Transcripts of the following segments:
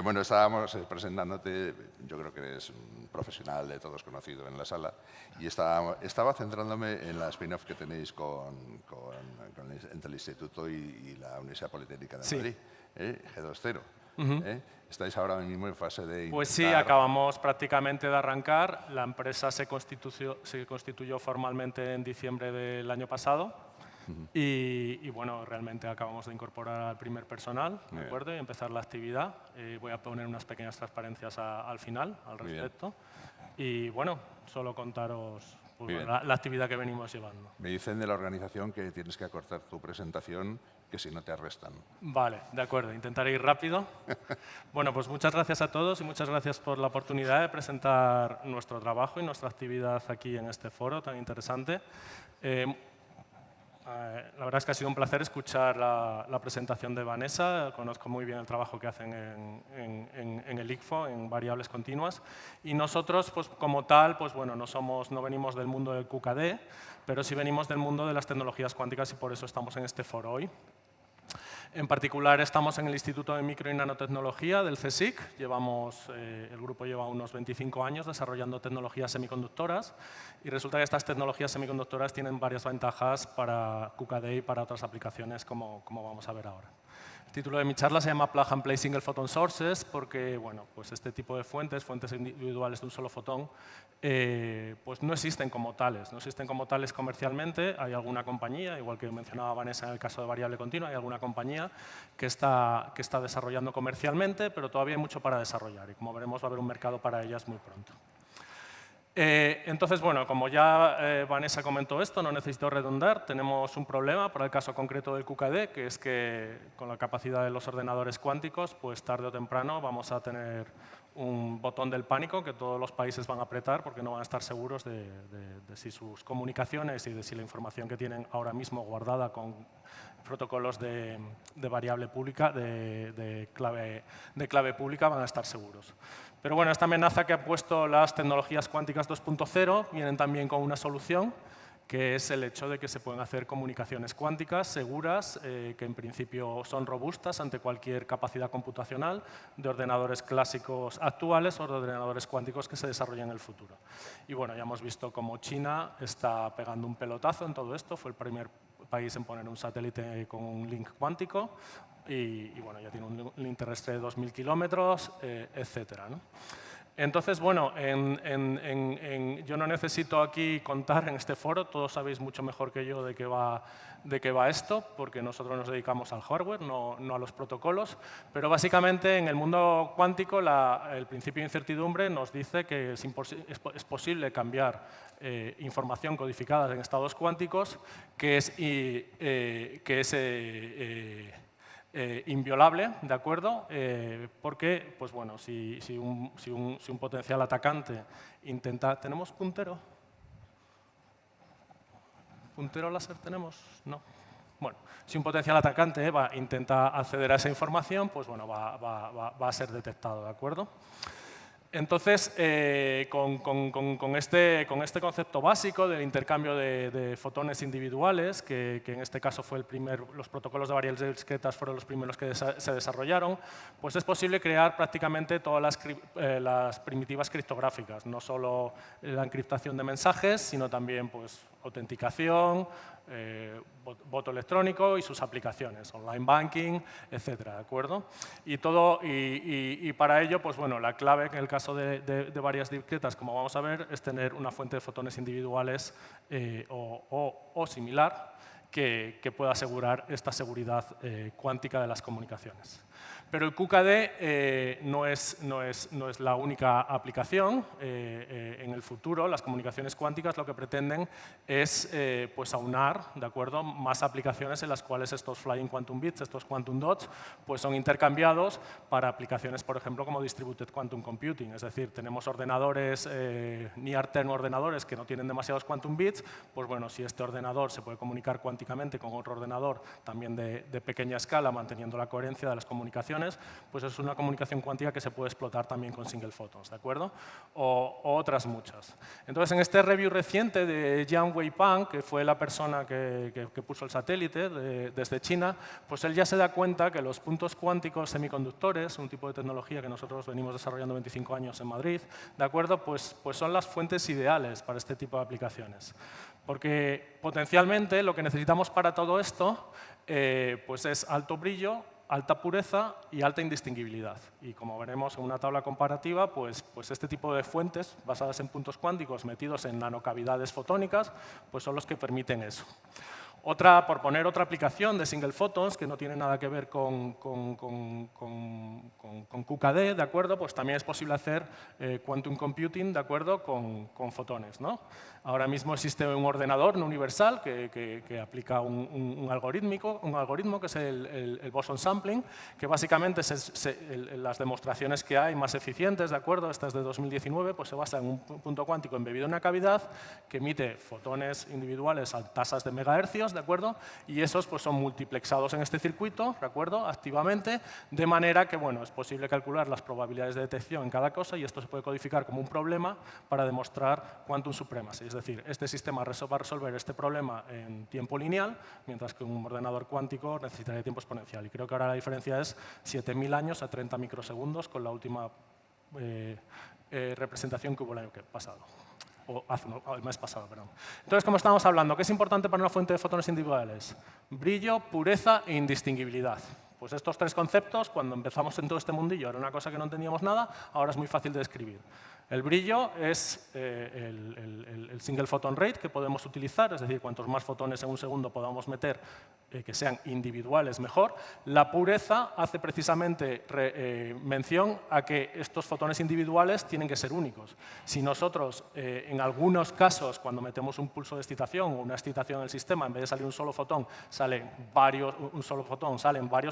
bueno, estábamos presentándote, yo creo que eres un profesional de todos conocido en la sala, y estaba centrándome en la spin-off que tenéis entre el Instituto y la Universidad Politécnica de Madrid, G20. Estáis ahora mismo en fase de intentar... Pues sí, acabamos prácticamente de arrancar. La empresa se constituyó formalmente en diciembre del año pasado. Y bueno, realmente acabamos de incorporar al primer personal, ¿de acuerdo? Y empezar la actividad. Voy a poner unas pequeñas transparencias al final al respecto. Y bueno, solo contaros pues, la actividad que venimos llevando. Me dicen de la organización que tienes que acortar tu presentación, que si no te arrestan. Vale, de acuerdo, intentaré ir rápido. Bueno, pues muchas gracias a todos y muchas gracias por la oportunidad de presentar nuestro trabajo y nuestra actividad aquí en este foro tan interesante. La verdad es que ha sido un placer escuchar la presentación de Vanessa. Conozco muy bien el trabajo que hacen en el ICFO, en variables continuas. Y nosotros, pues, como tal, pues, bueno, no venimos del mundo del QKD, pero sí venimos del mundo de las tecnologías cuánticas y por eso estamos en este foro hoy. En particular, estamos en el Instituto de Micro y Nanotecnología del CSIC. El grupo lleva unos 25 años desarrollando tecnologías semiconductoras y resulta que estas tecnologías semiconductoras tienen varias ventajas para QKD y para otras aplicaciones como vamos a ver ahora. El título de mi charla se llama Plug and Play Single Photon Sources porque bueno, pues este tipo de fuentes individuales de un solo fotón, pues no existen como tales. No existen como tales comercialmente. Hay alguna compañía, igual que mencionaba Vanessa en el caso de variable continua, hay alguna compañía que está desarrollando comercialmente, pero todavía hay mucho para desarrollar y como veremos va a haber un mercado para ellas muy pronto. Entonces, bueno, como ya Vanessa comentó esto, no necesito redundar, tenemos un problema para el caso concreto del QKD, que es que con la capacidad de los ordenadores cuánticos, pues tarde o temprano vamos a tener un botón del pánico que todos los países van a apretar porque no van a estar seguros de si sus comunicaciones y de si la información que tienen ahora mismo guardada con protocolos de variable pública, de clave pública, van a estar seguros. Pero bueno, esta amenaza que han puesto las tecnologías cuánticas 2.0 vienen también con una solución, que es el hecho de que se pueden hacer comunicaciones cuánticas seguras, que en principio son robustas ante cualquier capacidad computacional de ordenadores clásicos actuales o de ordenadores cuánticos que se desarrollen en el futuro. Y bueno, ya hemos visto cómo China está pegando un pelotazo en todo esto, fue el primer país en poner un satélite con un link cuántico y bueno, ya tiene un link terrestre de 2.000 kilómetros, etcétera, ¿no? Entonces, bueno, yo no necesito aquí contar en este foro, todos sabéis mucho mejor que yo de qué va esto, porque nosotros nos dedicamos al hardware, no a los protocolos, pero básicamente en el mundo cuántico el principio de incertidumbre nos dice que es posible cambiar información codificada en estados cuánticos que es inviolable, ¿de acuerdo? Porque, pues bueno, si un potencial atacante intenta... ¿Tenemos puntero? ¿Puntero láser tenemos? No. Bueno, si un potencial atacante intenta acceder a esa información, pues bueno, va a ser detectado, ¿de acuerdo? Entonces, con este concepto básico del intercambio de fotones individuales, que en este caso fue los protocolos de variables discretas fueron los primeros que se desarrollaron, pues es posible crear prácticamente todas las primitivas criptográficas, no solo la encriptación de mensajes, sino también pues, autenticación, voto electrónico y sus aplicaciones, online banking, etcétera, ¿de acuerdo? Y para ello, pues bueno, la clave en el caso de varias discretas, como vamos a ver, es tener una fuente de fotones individuales o similar que pueda asegurar esta seguridad cuántica de las comunicaciones. Pero el QKD no es la única aplicación. En el futuro, las comunicaciones cuánticas lo que pretenden es pues aunar, ¿de acuerdo?, más aplicaciones en las cuales estos flying quantum bits, estos quantum dots, pues son intercambiados para aplicaciones, por ejemplo, como distributed quantum computing. Es decir, tenemos ordenadores, near-term ordenadores que no tienen demasiados quantum bits, pues bueno, si este ordenador se puede comunicar cuánticamente con otro ordenador también de pequeña escala, manteniendo la coherencia de las comunicaciones, aplicaciones, pues es una comunicación cuántica que se puede explotar también con single photons, ¿de acuerdo? O otras muchas. Entonces, en este review reciente de Jian Weipang, que fue la persona que puso el satélite desde China, pues él ya se da cuenta que los puntos cuánticos semiconductores, un tipo de tecnología que nosotros venimos desarrollando 25 años en Madrid, ¿de acuerdo? Pues son las fuentes ideales para este tipo de aplicaciones. Porque potencialmente lo que necesitamos para todo esto pues es alto brillo, alta pureza y alta indistinguibilidad. Y como veremos en una tabla comparativa, pues este tipo de fuentes basadas en puntos cuánticos metidos en nanocavidades fotónicas pues son los que permiten eso. Por poner otra aplicación de single photons que no tiene nada que ver con QKD, ¿de acuerdo? Pues también es posible hacer quantum computing, ¿de acuerdo? Con fotones, ¿no? Ahora mismo existe un ordenador no universal que aplica un algoritmo que es el boson sampling, que básicamente las demostraciones que hay más eficientes, ¿de acuerdo? Esta es de 2019, pues se basa en un punto cuántico embebido en una cavidad que emite fotones individuales a tasas de megahercios, ¿de acuerdo? Y esos pues son multiplexados en este circuito, ¿de acuerdo? Activamente, de manera que, bueno, es posible calcular las probabilidades de detección en cada cosa y esto se puede codificar como un problema para demostrar quantum supremacy. Es decir, este sistema va a resolver este problema en tiempo lineal, mientras que un ordenador cuántico necesitaría tiempo exponencial. Y creo que ahora la diferencia es 7.000 años a 30 microsegundos con la última representación que hubo el año pasado. El mes pasado, perdón. Entonces, como estábamos hablando, ¿qué es importante para una fuente de fotones individuales? Brillo, pureza e indistinguibilidad. Pues estos tres conceptos, cuando empezamos en todo este mundillo, era una cosa que no entendíamos nada, ahora es muy fácil de describir. El brillo es el single photon rate que podemos utilizar, es decir, cuantos más fotones en un segundo podamos meter que sean individuales, mejor. La pureza hace precisamente mención a que estos fotones individuales tienen que ser únicos. Si nosotros, en algunos casos, cuando metemos un pulso de excitación o una excitación en el sistema, en vez de salir un solo fotón, salen varios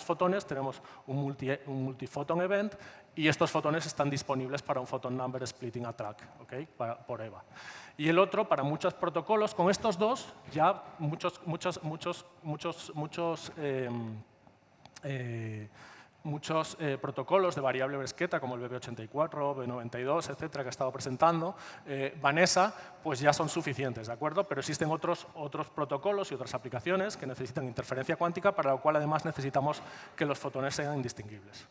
fotones, tenemos un multifoton event y estos fotones están disponibles para un photon number splitting attack, ¿okay? Por EVA. Y el otro, para muchos protocolos, con estos dos, ya muchos protocolos de variable Bresqueta, como el BB84, B92, etcétera, que ha estado presentando Vanessa, pues ya son suficientes, ¿de acuerdo? Pero existen otros protocolos y otras aplicaciones que necesitan interferencia cuántica, para lo cual además necesitamos que los fotones sean indistinguibles.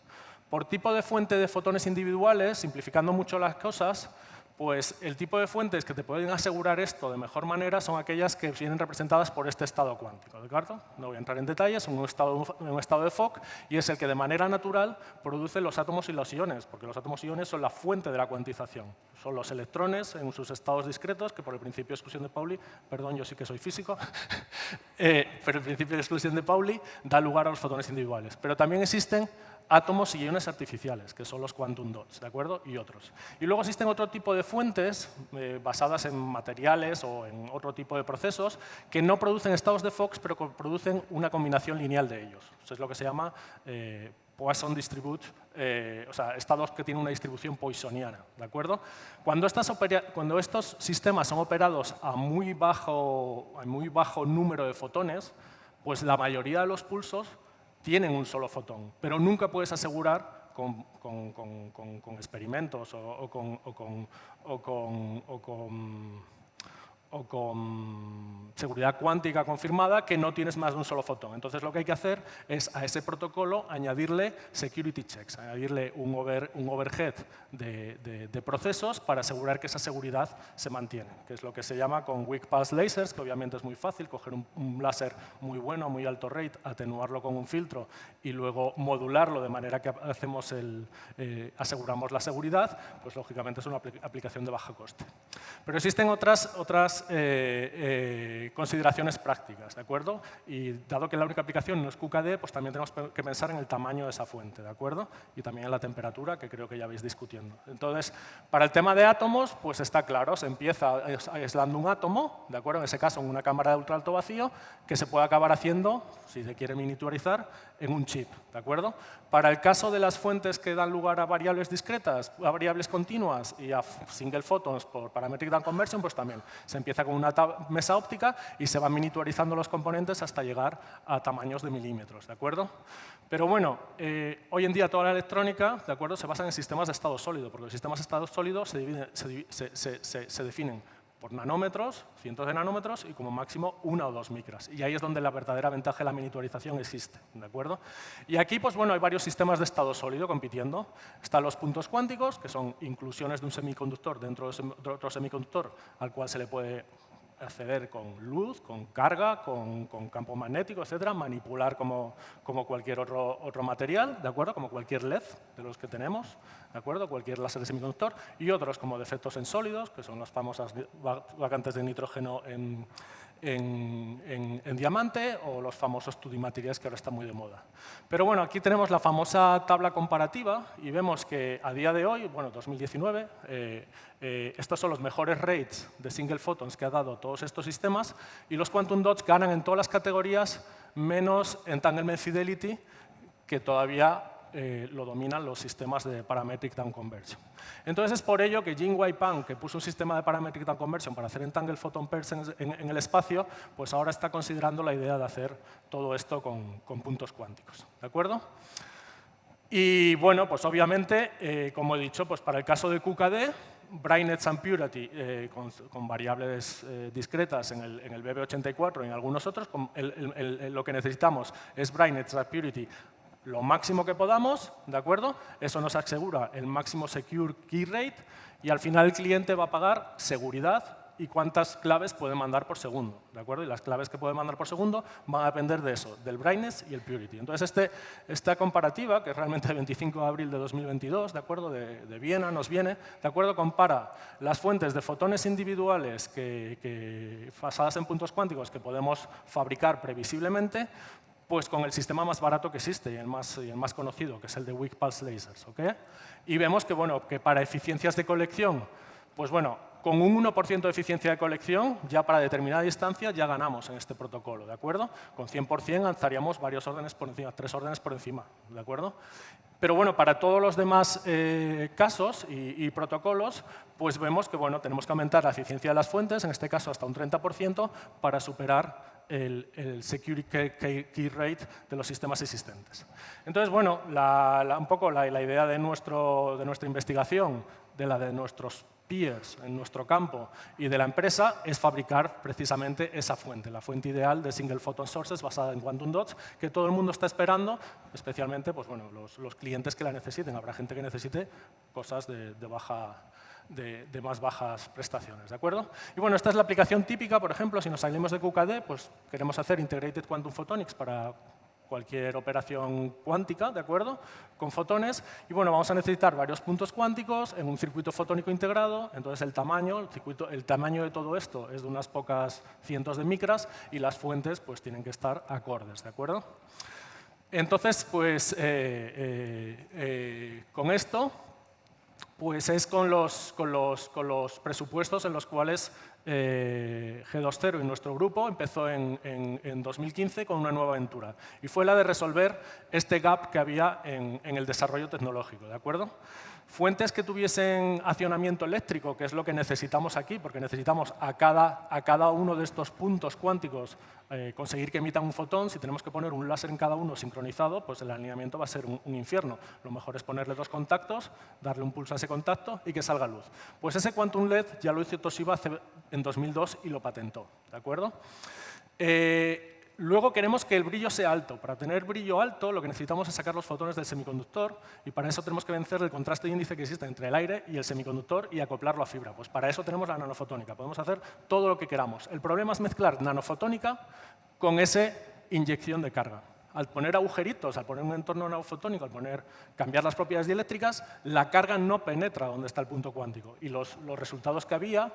Por tipo de fuente de fotones individuales, simplificando mucho las cosas, pues el tipo de fuentes que te pueden asegurar esto de mejor manera son aquellas que vienen representadas por este estado cuántico, ¿de acuerdo? No voy a entrar en detalles, un estado de Fock, y es el que de manera natural produce los átomos y los iones, porque los átomos y iones son la fuente de la cuantización. Son los electrones en sus estados discretos, que por el principio de exclusión de Pauli, perdón, yo sí que soy físico, pero el principio de exclusión de Pauli da lugar a los fotones individuales. Pero también existen átomos y iones artificiales, que son los quantum dots, ¿de acuerdo? Y otros. Y luego existen otro tipo de fuentes basadas en materiales o en otro tipo de procesos que no producen estados de Fock, pero que producen una combinación lineal de ellos. Eso es lo que se llama Poisson distribute, o sea, estados que tienen una distribución poissoniana, ¿de acuerdo? Cuando estos sistemas son operados a muy bajo número de fotones, pues la mayoría de los pulsos tienen un solo fotón, pero nunca puedes asegurar con experimentos o con seguridad cuántica confirmada que no tienes más de un solo fotón. Entonces, lo que hay que hacer es a ese protocolo añadirle security checks, añadirle un overhead de procesos para asegurar que esa seguridad se mantiene, que es lo que se llama con weak pulse lasers, que obviamente es muy fácil, coger un láser muy bueno, muy alto rate, atenuarlo con un filtro y luego modularlo de manera que aseguramos la seguridad, pues lógicamente es una aplicación de bajo coste. Pero existen otras consideraciones prácticas, ¿de acuerdo? Y dado que la única aplicación no es QKD, pues también tenemos que pensar en el tamaño de esa fuente, ¿de acuerdo? Y también en la temperatura, que creo que ya vais discutiendo. Entonces, para el tema de átomos, pues está claro, se empieza aislando un átomo, ¿de acuerdo? En ese caso, en una cámara de ultra alto vacío, que se puede acabar haciendo, si se quiere miniaturizar, en un chip, ¿de acuerdo? Para el caso de las fuentes que dan lugar a variables discretas, a variables continuas y a single photons por parametric down conversion, pues también se empieza con una mesa óptica y se van miniaturizando los componentes hasta llegar a tamaños de milímetros, ¿de acuerdo? Pero bueno, hoy en día toda la electrónica, ¿de acuerdo?, se basa en sistemas de estado sólido, porque los sistemas de estado sólido se definen por nanómetros, cientos de nanómetros y como máximo 1 o 2 micras. Y ahí es donde la verdadera ventaja de la miniaturización existe, ¿de acuerdo? Y aquí, pues bueno, hay varios sistemas de estado sólido compitiendo. Están los puntos cuánticos, que son inclusiones de un semiconductor dentro de otro semiconductor al cual se le puede acceder con luz, con carga, con campo magnético, etcétera, manipular como cualquier otro material, ¿de acuerdo? Como cualquier LED de los que tenemos, ¿de acuerdo? Cualquier láser de semiconductor, y otros como defectos en sólidos, que son las famosas vacantes de nitrógeno en diamante, o los famosos 2D materials que ahora están muy de moda. Pero bueno, aquí tenemos la famosa tabla comparativa y vemos que a día de hoy, bueno, 2019, estos son los mejores rates de single photons que ha dado todos estos sistemas, y los quantum dots ganan en todas las categorías menos entanglement fidelity, que todavía lo dominan los sistemas de parametric down conversion. Entonces es por ello que Jing-Wei Pan, que puso un sistema de parametric down conversion para hacer entangled photon pairs en el espacio, pues ahora está considerando la idea de hacer todo esto con puntos cuánticos, ¿de acuerdo? Y bueno, pues obviamente, como he dicho, pues para el caso de QKD, brightness and purity con variables discretas en el BB84 y en algunos otros, lo que necesitamos es brightness and purity lo máximo que podamos, ¿de acuerdo? Eso nos asegura el máximo secure key rate y al final el cliente va a pagar seguridad y cuántas claves puede mandar por segundo, ¿de acuerdo? Y las claves que puede mandar por segundo van a depender de eso, del brightness y el purity. Entonces, esta comparativa, que es realmente el 25 de abril de 2022, ¿de acuerdo? De Viena nos viene, ¿de acuerdo? Compara las fuentes de fotones individuales basadas en puntos cuánticos que podemos fabricar previsiblemente, pues con el sistema más barato que existe y el más conocido, que es el de Weak Pulse Lasers, ¿ok? Y vemos que, bueno, que para eficiencias de colección, pues bueno, con un 1% de eficiencia de colección, ya para determinada distancia, ya ganamos en este protocolo, ¿de acuerdo? Con 100% alzaríamos varios órdenes por encima, 3 órdenes por encima, ¿de acuerdo? Pero bueno, para todos los demás casos y protocolos, pues vemos que, bueno, tenemos que aumentar la eficiencia de las fuentes, en este caso hasta un 30%, para superar el security key rate de los sistemas existentes. Entonces, bueno, un poco la idea de nuestra investigación, de la de nuestros peers en nuestro campo y de la empresa, es fabricar precisamente esa fuente, la fuente ideal de single photon sources basada en quantum dots, que todo el mundo está esperando, especialmente pues, bueno, los clientes que la necesiten. Habrá gente que necesite cosas de más bajas prestaciones, ¿de acuerdo? Y bueno, esta es la aplicación típica, por ejemplo, si nos salimos de QKD, pues queremos hacer Integrated Quantum Photonics para cualquier operación cuántica, ¿de acuerdo?, con fotones. Y bueno, vamos a necesitar varios puntos cuánticos en un circuito fotónico integrado. Entonces el tamaño de todo esto es de unas pocas cientos de micras y las fuentes pues tienen que estar acordes, ¿de acuerdo? Entonces, pues con esto, pues es con los presupuestos en los cuales G20 y nuestro grupo empezó en 2015 con una nueva aventura, y fue la de resolver este gap que había en el desarrollo tecnológico, ¿de acuerdo? Fuentes que tuviesen accionamiento eléctrico, que es lo que necesitamos aquí, porque necesitamos a cada uno de estos puntos cuánticos conseguir que emitan un fotón. Si tenemos que poner un láser en cada uno sincronizado, pues el alineamiento va a ser un infierno. Lo mejor es ponerle 2 contactos, darle un pulso a ese contacto y que salga luz. Pues ese Quantum LED ya lo hizo Toshiba en 2002 y lo patentó, ¿de acuerdo? Luego queremos que el brillo sea alto. Para tener brillo alto, lo que necesitamos es sacar los fotones del semiconductor, y para eso tenemos que vencer el contraste de índice que existe entre el aire y el semiconductor y acoplarlo a fibra. Pues para eso tenemos la nanofotónica. Podemos hacer todo lo que queramos. El problema es mezclar nanofotónica con esa inyección de carga. Al poner agujeritos, al poner un entorno nanofotónico, cambiar las propiedades dieléctricas, la carga no penetra donde está el punto cuántico. Y los resultados que había,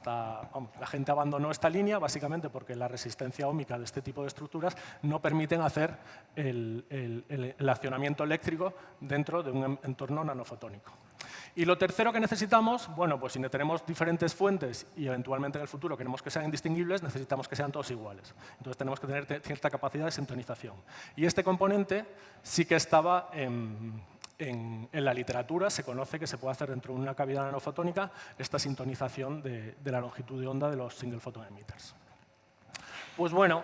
la gente abandonó esta línea básicamente porque la resistencia óhmica de este tipo de estructuras no permiten hacer el accionamiento eléctrico dentro de un entorno nanofotónico. Y lo tercero que necesitamos, bueno, pues si tenemos diferentes fuentes y eventualmente en el futuro queremos que sean indistinguibles, necesitamos que sean todos iguales. Entonces tenemos que tener cierta capacidad de sintonización. Y este componente sí que estaba en en la literatura se conoce que se puede hacer dentro de una cavidad nanofotónica esta sintonización de la longitud de onda de los single photon emitters. Pues bueno,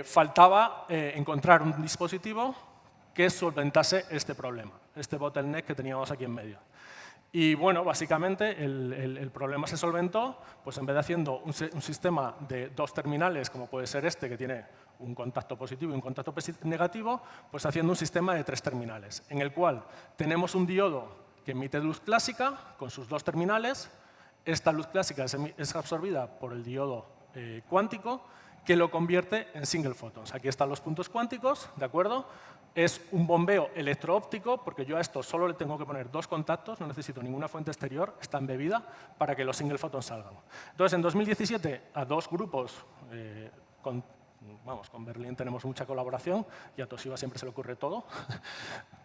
faltaba encontrar un dispositivo que solventase este problema, este bottleneck que teníamos aquí en medio. Y bueno, básicamente el problema se solventó, pues en vez de haciendo un sistema de 2 terminales, como puede ser este, que tiene un contacto positivo y un contacto negativo, pues haciendo un sistema de 3 terminales, en el cual tenemos un diodo que emite luz clásica con sus 2 terminales. Esta luz clásica es absorbida por el diodo cuántico, que lo convierte en single photons. Aquí están los puntos cuánticos, ¿de acuerdo? Es un bombeo electroóptico, porque yo a esto solo le tengo que poner 2 contactos, no necesito ninguna fuente exterior, está embebida para que los single photons salgan. Entonces, en 2017, a 2 grupos, con Berlín tenemos mucha colaboración y a Toshiba siempre se le ocurre todo,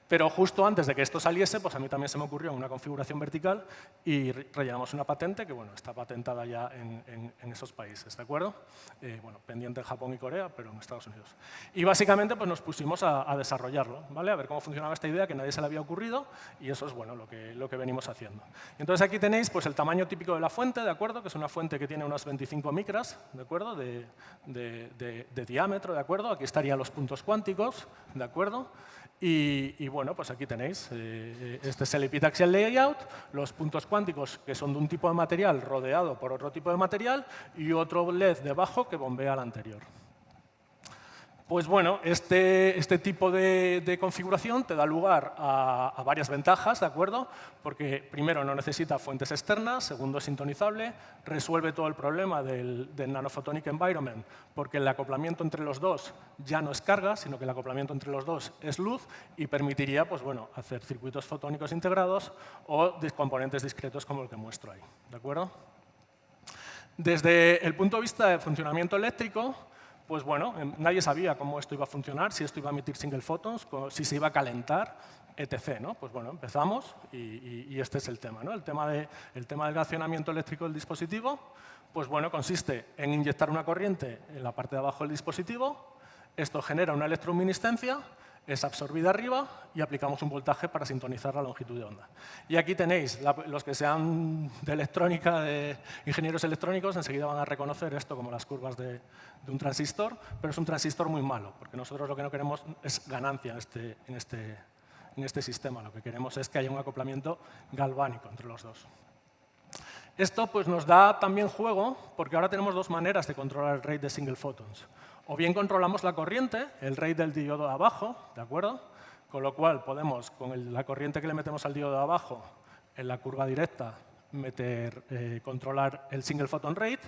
pero justo antes de que esto saliese, pues a mí también se me ocurrió una configuración vertical y rellenamos una patente que bueno, está patentada ya en esos países, ¿de acuerdo? Bueno, pendiente en Japón y Corea, pero en Estados Unidos. Y básicamente pues nos pusimos a desarrollarlo, ¿vale? A ver cómo funcionaba esta idea que nadie se le había ocurrido y eso es bueno, lo que venimos haciendo. Y entonces aquí tenéis pues, el tamaño típico de la fuente, ¿de acuerdo? Que es una fuente que tiene unos 25 micras, ¿de acuerdo? De diámetro, ¿de acuerdo? Aquí estarían los puntos cuánticos, ¿de acuerdo? Y bueno, pues aquí tenéis, este es el epitaxial layout, los puntos cuánticos que son de un tipo de material rodeado por otro tipo de material y otro LED debajo que bombea al anterior. Pues bueno, este tipo de configuración te da lugar a varias ventajas, ¿de acuerdo? Porque primero no necesita fuentes externas, segundo es sintonizable, resuelve todo el problema del nanophotonic environment, porque el acoplamiento entre los dos ya no es carga, sino que el acoplamiento entre los dos es luz y permitiría pues, bueno, hacer circuitos fotónicos integrados o componentes discretos como el que muestro ahí, ¿de acuerdo? Desde el punto de vista de funcionamiento eléctrico, pues bueno, nadie sabía cómo esto iba a funcionar, si esto iba a emitir single photons, si se iba a calentar, etc. ¿no? Pues bueno, empezamos y este es el tema, ¿no? El tema del racionamiento eléctrico del dispositivo, pues bueno, consiste en inyectar una corriente en la parte de abajo del dispositivo, esto genera una electroluminiscencia, es absorbida arriba y aplicamos un voltaje para sintonizar la longitud de onda. Y aquí tenéis, los que sean de electrónica, de ingenieros electrónicos, enseguida van a reconocer esto como las curvas de un transistor, pero es un transistor muy malo, porque nosotros lo que no queremos es ganancia en este sistema. Lo que queremos es que haya un acoplamiento galvánico entre los dos. Esto pues, nos da también juego, porque ahora tenemos 2 maneras de controlar el rate de single photons. O bien controlamos la corriente, el rate del diodo de abajo, ¿de acuerdo? Con lo cual podemos, con la corriente que le metemos al diodo de abajo, en la curva directa, controlar el single photon rate,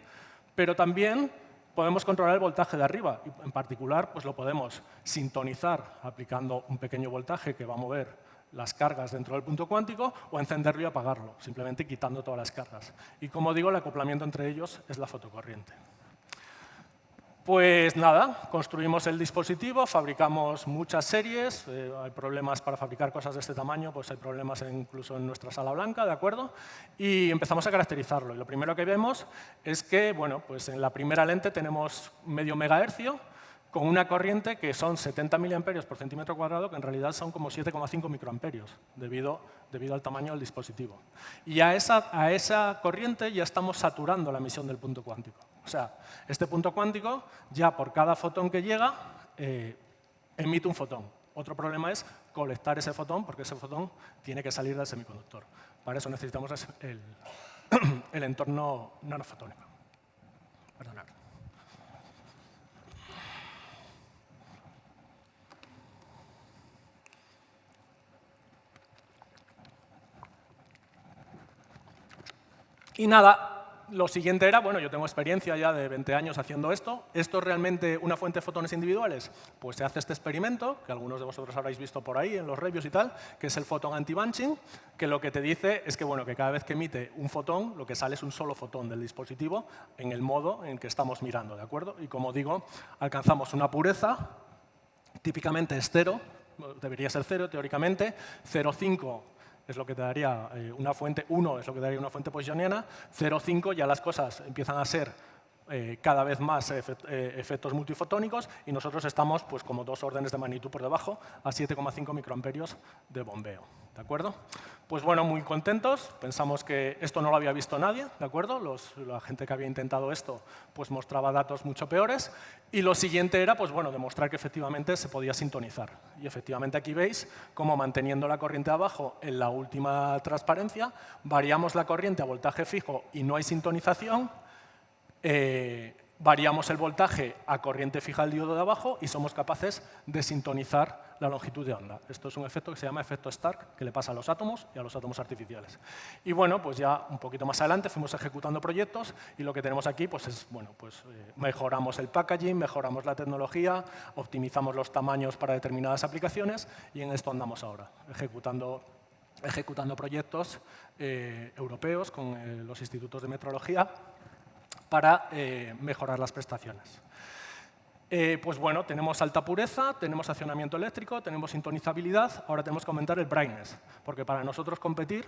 pero también podemos controlar el voltaje de arriba. Y en particular, pues lo podemos sintonizar aplicando un pequeño voltaje que va a mover las cargas dentro del punto cuántico o encenderlo y apagarlo, simplemente quitando todas las cargas. Y como digo, el acoplamiento entre ellos es la fotocorriente. Pues nada, construimos el dispositivo, fabricamos muchas series, hay problemas para fabricar cosas de este tamaño, pues hay problemas incluso en nuestra sala blanca, ¿de acuerdo? Y empezamos a caracterizarlo. Y lo primero que vemos es que, bueno, pues en la primera lente tenemos medio megahercio con una corriente que son 70 miliamperios por centímetro cuadrado, que en realidad son como 7,5 microamperios, debido al tamaño del dispositivo. Y a esa corriente ya estamos saturando la emisión del punto cuántico. O sea, este punto cuántico, ya por cada fotón que llega, emite un fotón. Otro problema es colectar ese fotón, porque ese fotón tiene que salir del semiconductor. Para eso necesitamos el entorno nanofotónico. Perdonad. Y nada, lo siguiente era, bueno, yo tengo experiencia ya de 20 años haciendo esto. ¿Esto es realmente una fuente de fotones individuales? Pues se hace este experimento, que algunos de vosotros habréis visto por ahí en los reviews y tal, que es el photon anti-bunching, que lo que te dice es que, bueno, que cada vez que emite un fotón, lo que sale es un solo fotón del dispositivo en el modo en que estamos mirando, ¿de acuerdo? Y como digo, alcanzamos una pureza, típicamente es 0, debería ser 0 teóricamente, 0,5 es lo que te daría una fuente, 1 es lo que te daría una fuente poissoniana, 0,5 ya las cosas empiezan a ser cada vez más efectos multifotónicos y nosotros estamos pues, como 2 órdenes de magnitud por debajo, a 7,5 microamperios de bombeo. ¿De acuerdo? Pues bueno, muy contentos. Pensamos que esto no lo había visto nadie, ¿de acuerdo? La gente que había intentado esto pues, mostraba datos mucho peores. Y lo siguiente era pues, bueno, demostrar que efectivamente se podía sintonizar. Y efectivamente aquí veis cómo manteniendo la corriente abajo en la última transparencia, variamos la corriente a voltaje fijo y no hay sintonización. Variamos el voltaje a corriente fija del diodo de abajo y somos capaces de sintonizar la longitud de onda. Esto es un efecto que se llama efecto Stark, que le pasa a los átomos y a los átomos artificiales. Y bueno, pues ya un poquito más adelante fuimos ejecutando proyectos y lo que tenemos aquí pues es, bueno, pues mejoramos el packaging, mejoramos la tecnología, optimizamos los tamaños para determinadas aplicaciones y en esto andamos ahora, ejecutando proyectos europeos con los institutos de metrología para mejorar las prestaciones. Pues bueno, tenemos alta pureza, tenemos accionamiento eléctrico, tenemos sintonizabilidad, ahora tenemos que aumentar el brightness, porque para nosotros competir,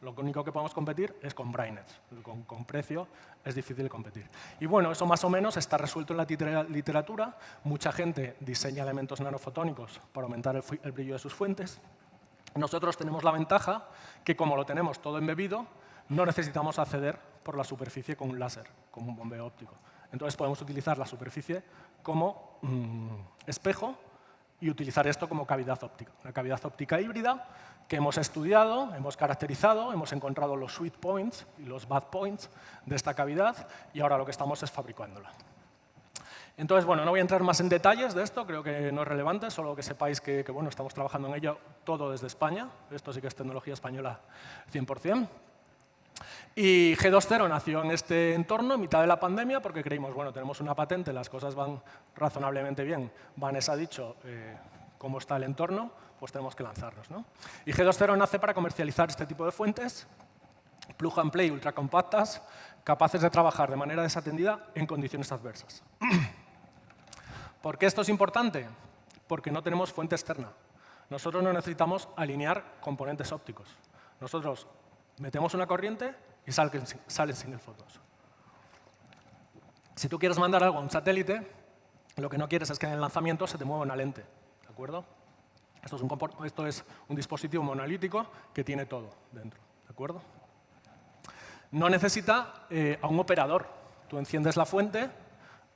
lo único que podemos competir es con brightness, con precio es difícil competir. Y bueno, eso más o menos está resuelto en la literatura, mucha gente diseña elementos nanofotónicos para aumentar el brillo de sus fuentes. Nosotros tenemos la ventaja que como lo tenemos todo embebido, no necesitamos acceder por la superficie con un láser, como un bombeo óptico. Entonces podemos utilizar la superficie como espejo y utilizar esto como cavidad óptica. Una cavidad óptica híbrida que hemos estudiado, hemos caracterizado, hemos encontrado los sweet points y los bad points de esta cavidad y ahora lo que estamos es fabricándola. Entonces, bueno, no voy a entrar más en detalles de esto, creo que no es relevante, solo que sepáis que bueno, estamos trabajando en ello todo desde España. Esto sí que es tecnología española 100%. Y G2.0 nació en este entorno, en mitad de la pandemia, porque creímos, bueno, tenemos una patente, las cosas van razonablemente bien. Vanessa ha dicho cómo está el entorno, pues tenemos que lanzarnos, ¿no? Y G2.0 nace para comercializar este tipo de fuentes, plug and play ultracompactas, capaces de trabajar de manera desatendida en condiciones adversas. ¿Por qué esto es importante? Porque no tenemos fuente externa. Nosotros no necesitamos alinear componentes ópticos. Nosotros metemos una corriente y salen single photons. Si tú quieres mandar algo a un satélite, lo que no quieres es que en el lanzamiento se te mueva una lente, ¿de acuerdo? Esto es un dispositivo monolítico que tiene todo dentro, ¿de acuerdo? No necesita a un operador. Tú enciendes la fuente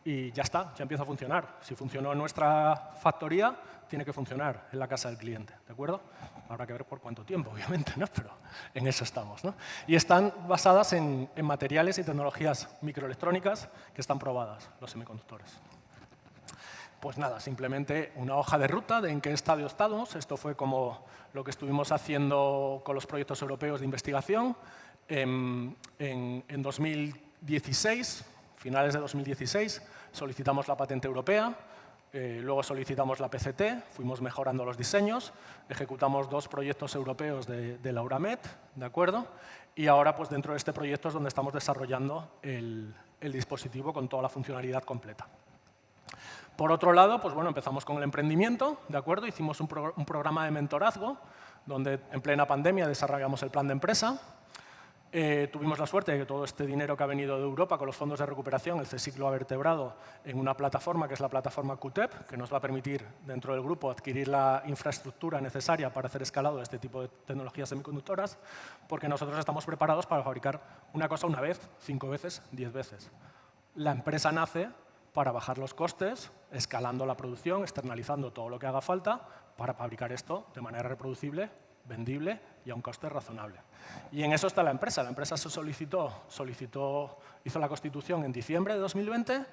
y ya está, ya empieza a funcionar. Si funcionó en nuestra factoría, tiene que funcionar en la casa del cliente, ¿de acuerdo? Habrá que ver por cuánto tiempo, obviamente, ¿no? Pero en eso estamos, ¿no? Y están basadas en materiales y tecnologías microelectrónicas que están probadas, los semiconductores. Pues nada, simplemente una hoja de ruta de en qué estadio estamos. Esto fue como lo que estuvimos haciendo con los proyectos europeos de investigación. En 2016, finales de 2016, solicitamos la patente europea. Luego solicitamos la PCT, fuimos mejorando los diseños, ejecutamos 2 proyectos europeos de la Euramet, ¿de acuerdo? Y ahora, pues dentro de este proyecto es donde estamos desarrollando el dispositivo con toda la funcionalidad completa. Por otro lado, pues bueno, empezamos con el emprendimiento, ¿de acuerdo? Hicimos un programa de mentorazgo, donde en plena pandemia desarrollamos el plan de empresa. Tuvimos la suerte de que todo este dinero que ha venido de Europa con los fondos de recuperación, el CSIC lo ha vertebrado en una plataforma que es la plataforma QTEP, que nos va a permitir dentro del grupo adquirir la infraestructura necesaria para hacer escalado de este tipo de tecnologías semiconductoras, porque nosotros estamos preparados para fabricar una cosa una vez, 5 veces, 10 veces. La empresa nace para bajar los costes, escalando la producción, externalizando todo lo que haga falta para fabricar esto de manera reproducible, vendible y a un coste razonable. Y en eso está la empresa. La empresa hizo la constitución en diciembre de 2020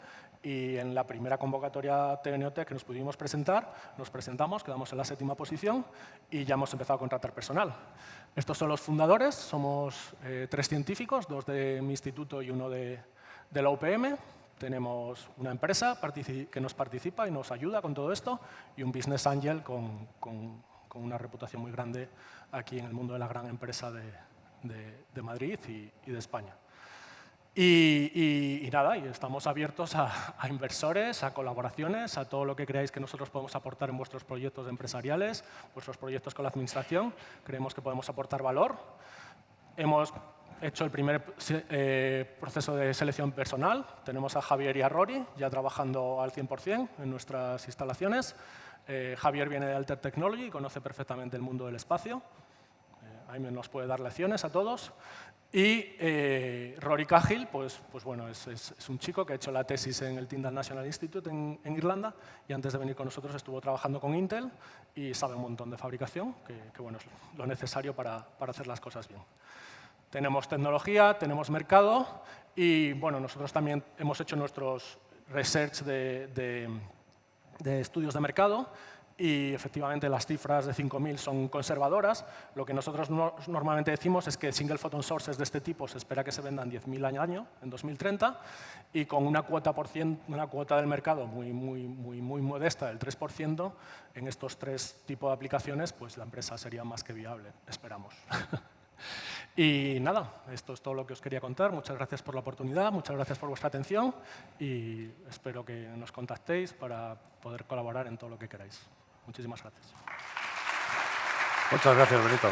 y en la primera convocatoria TNOTEC que nos pudimos presentar, nos presentamos, quedamos en la 7ª posición y ya hemos empezado a contratar personal. Estos son los fundadores, somos 3 científicos, 2 de mi instituto y 1 de la UPM. Tenemos una empresa que nos participa y nos ayuda con todo esto y un business angel con una reputación muy grande aquí en el mundo de la gran empresa de Madrid y de España. Y nada, y estamos abiertos a inversores, a colaboraciones, a todo lo que creáis que nosotros podemos aportar en vuestros proyectos empresariales, vuestros proyectos con la administración. Creemos que podemos aportar valor. Hemos hecho el primer proceso de selección personal. Tenemos a Javier y a Rory ya trabajando al 100% en nuestras instalaciones. Javier viene de Alter Technology y conoce perfectamente el mundo del espacio. Ahí nos puede dar lecciones a todos. Y Rory Cahill, pues bueno, es un chico que ha hecho la tesis en el Tyndall National Institute en Irlanda y antes de venir con nosotros estuvo trabajando con Intel y sabe un montón de fabricación, que bueno, es lo necesario para hacer las cosas bien. Tenemos tecnología, tenemos mercado y bueno, nosotros también hemos hecho nuestros research de estudios de mercado y efectivamente las cifras de 5.000 son conservadoras. Lo que nosotros normalmente decimos es que single photon sources de este tipo se espera que se vendan 10.000 al año en 2030 y con una cuota del mercado muy modesta del 3%, en estos tres tipos de aplicaciones pues la empresa sería más que viable, esperamos. Y nada, esto es todo lo que os quería contar. Muchas gracias por la oportunidad, muchas gracias por vuestra atención y espero que nos contactéis para poder colaborar en todo lo que queráis. Muchísimas gracias. Muchas gracias, Benito.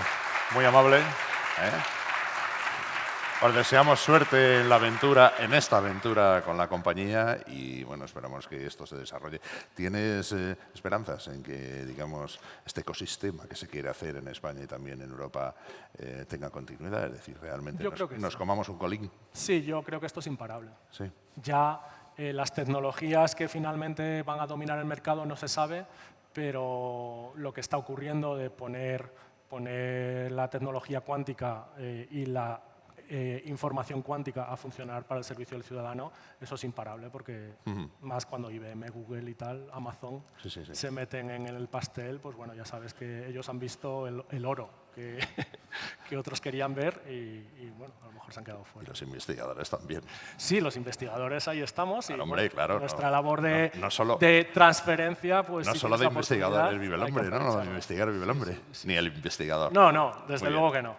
Muy amable. Os deseamos suerte en la aventura, en esta aventura con la compañía y bueno, esperamos que esto se desarrolle. ¿Tienes esperanzas en que, digamos, este ecosistema que se quiere hacer en España y también en Europa tenga continuidad? Es decir, realmente nos comamos un colín. Sí, yo creo que esto es imparable. Sí. Ya las tecnologías que finalmente van a dominar el mercado no se sabe, pero lo que está ocurriendo de poner la tecnología cuántica y la información cuántica a funcionar para el servicio del ciudadano, eso es imparable, porque más cuando IBM, Google y tal, Amazon, se meten en el pastel, pues bueno, ya sabes que ellos han visto el oro que otros querían ver y bueno, a lo mejor se han quedado fuera. Y los investigadores también. Sí, los investigadores ahí estamos. Claro, y hombre, bueno, claro. Nuestra labor de solo, transferencia, pues no sí, solo de investigadores vive el hombre, ¿no? no De investigar vive el hombre, ni el investigador. No, desde luego que no.